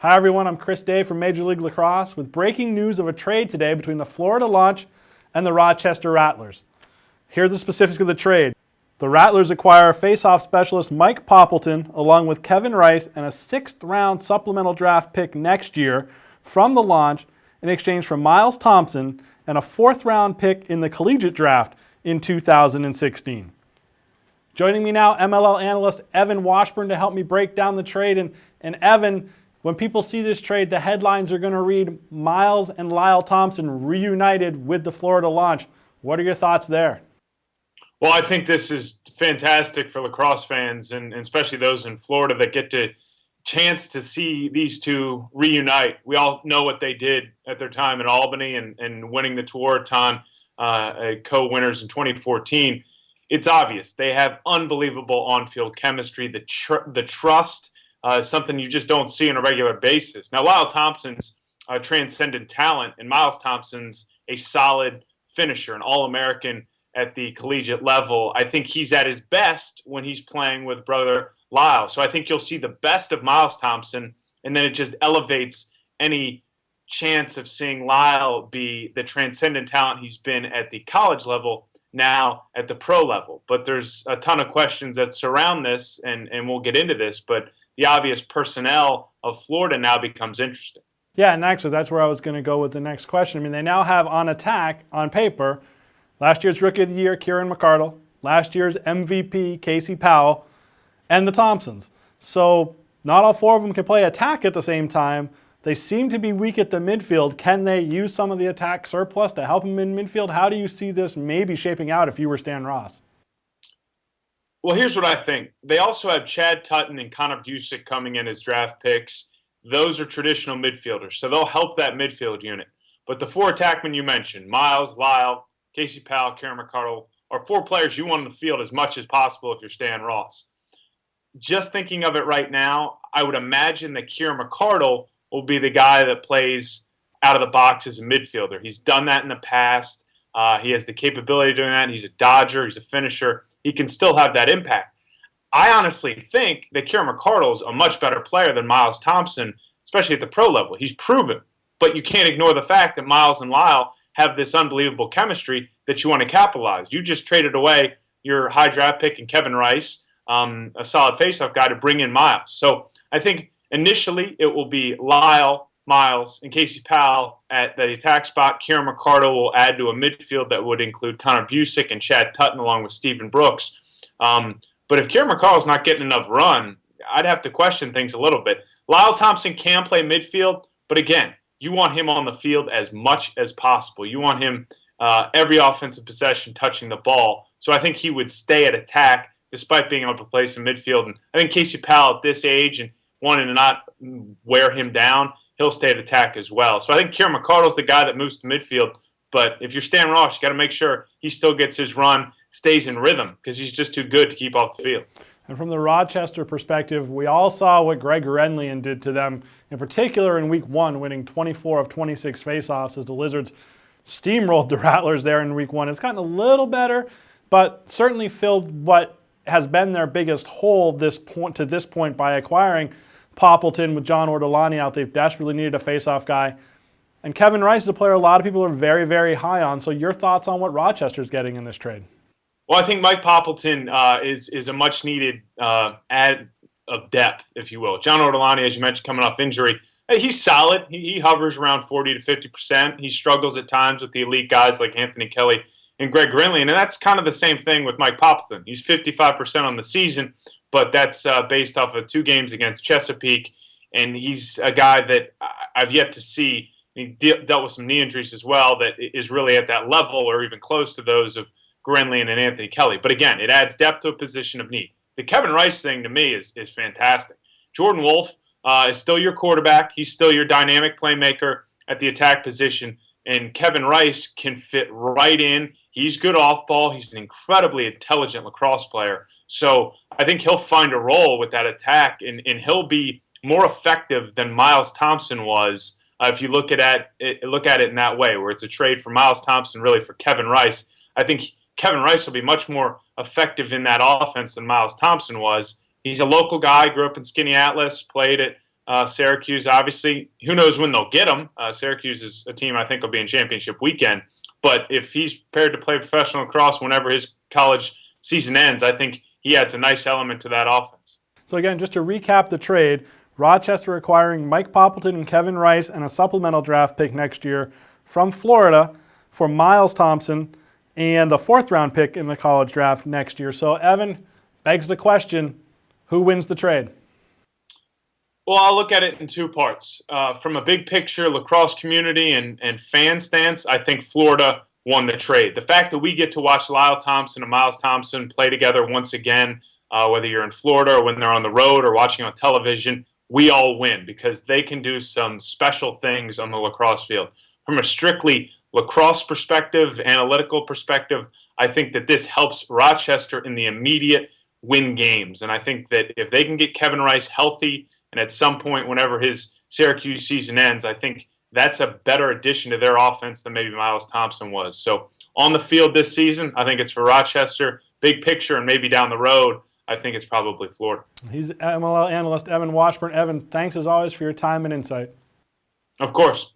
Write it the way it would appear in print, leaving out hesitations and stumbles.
Hi everyone, I'm Chris Day from Major League Lacrosse with breaking news of a trade today between the Florida Launch and the Rochester Rattlers. Here are the specifics of the trade. The Rattlers acquire face-off specialist Mike Poppleton along with Kevin Rice and a 6th-round supplemental draft pick next year from the Launch in exchange for Miles Thompson and a 4th-round pick in the Collegiate Draft in 2016. Joining me now, MLL analyst Evan Washburn to help me break down the trade. And Evan, when people see this trade, the headlines are going to read Miles and Lyle Thompson reunited with the Florida Launch. What are your thoughts there? Well, I think this is fantastic for lacrosse fans, and especially those in Florida that get to chance to see these two reunite. We all know what they did at their time in Albany and winning the Tewaaraton co-winners in 2014. It's obvious. They have unbelievable on-field chemistry. The trust is something you just don't see on a regular basis. Now, Lyle Thompson's transcendent talent, and Miles Thompson's a solid finisher, an All-American at the collegiate level. I think he's at his best when he's playing with brother Lyle. So I think you'll see the best of Miles Thompson, and then it just elevates any chance of seeing Lyle be the transcendent talent he's been at the college level now at the pro level. But there's a ton of questions that surround this, and we'll get into this, but the obvious personnel of Florida now becomes interesting. Yeah, and actually that's where I was going to go with the next question. I mean, they now have on attack, on paper, last year's Rookie of the Year, Kieran McArdle, last year's MVP, Casey Powell, and the Thompsons. So not all four of them can play attack at the same time. They seem to be weak at the midfield. Can they use some of the attack surplus to help them in midfield? How do you see this maybe shaping out if you were Stan Ross? Well, here's what I think. They also have Chad Tutton and Connor Busick coming in as draft picks. Those are traditional midfielders, so they'll help that midfield unit. But the four attackmen you mentioned, Miles, Lyle, Casey Powell, Kieran McArdle, are four players you want on the field as much as possible if you're Stan Ross. Just thinking of it right now, I would imagine that Kieran McArdle will be the guy that plays out of the box as a midfielder. He's done that in the past. He has the capability of doing that. He's a dodger. He's a finisher. He can still have that impact. I honestly think that Kieran McArdle is a much better player than Miles Thompson, especially at the pro level. He's proven. But you can't ignore the fact that Miles and Lyle have this unbelievable chemistry that you want to capitalize. You just traded away your high draft pick in Kevin Rice, a solid faceoff guy, to bring in Miles. So I think initially it will be Lyle, Miles, and Casey Powell at the attack spot. Kieran McArdle will add to a midfield that would include Connor Busick and Chad Tutton along with Stephen Brooks. But if Kieran McArdle's not getting enough run, I'd have to question things a little bit. Lyle Thompson can play midfield, but again, you want him on the field as much as possible. You want him every offensive possession touching the ball. So I think he would stay at attack despite being able to play some midfield. And I think Casey Powell at this age and wanting to not wear him down, he'll stay at attack as well. So I think Kieran McArdle's the guy that moves to midfield. But if you're Stan Ross, you got to make sure he still gets his run, stays in rhythm, because he's just too good to keep off the field. And from the Rochester perspective, we all saw what Greg Renlian did to them, in particular in Week 1, winning 24 of 26 faceoffs as the Lizards steamrolled the Rattlers there in Week 1. It's gotten a little better, but certainly filled what has been their biggest hole to this point by acquiring Poppleton with John Ortolani out. They've desperately needed a faceoff guy. And Kevin Rice is a player a lot of people are very, very high on. So your thoughts on what Rochester's getting in this trade? Well, I think Mike Poppleton is a much-needed add of depth, if you will. John Ortolani, as you mentioned, coming off injury, he's solid. He hovers around 40 to 50%. He struggles at times with the elite guys like Anthony Kelly and Greg Renlian, and that's kind of the same thing with Mike Poppleton. He's 55% on the season, but that's based off of 2 games against Chesapeake, and he's a guy that I've yet to see. He dealt with some knee injuries as well that is really at that level or even close to those of Renlian and Anthony Kelly. But again, it adds depth to a position of need. The Kevin Rice thing to me is fantastic. Jordan Wolf is still your quarterback. He's still your dynamic playmaker at the attack position. And Kevin Rice can fit right in. He's good off ball. He's an incredibly intelligent lacrosse player. So I think he'll find a role with that attack, and he'll be more effective than Miles Thompson was if you look at it in that way, where it's a trade for Miles Thompson really for Kevin Rice. I think Kevin Rice will be much more effective in that offense than Miles Thompson was. He's a local guy, grew up in Skinny Atlas, played at Syracuse, obviously, who knows when they'll get him. Syracuse is a team I think will be in championship weekend. But if he's prepared to play professional lacrosse whenever his college season ends, I think he adds a nice element to that offense. So again, just to recap the trade, Rochester acquiring Mike Poppleton and Kevin Rice and a supplemental draft pick next year from Florida for Miles Thompson and a fourth-round pick in the college draft next year. So Evan, begs the question, who wins the trade? Well, I'll look at it in two parts. From a big picture lacrosse community and fan stance, I think Florida won the trade. The fact that we get to watch Lyle Thompson and Miles Thompson play together once again, whether you're in Florida or when they're on the road or watching on television, we all win because they can do some special things on the lacrosse field. From a strictly lacrosse perspective, analytical perspective, I think that this helps Rochester in the immediate win games. And I think that if they can get Kevin Rice healthy, and at some point whenever his Syracuse season ends, I think that's a better addition to their offense than maybe Miles Thompson was. So on the field this season, I think it's for Rochester. Big picture and maybe down the road, I think it's probably Florida. He's MLL analyst Evan Washburn. Evan, thanks as always for your time and insight. Of course.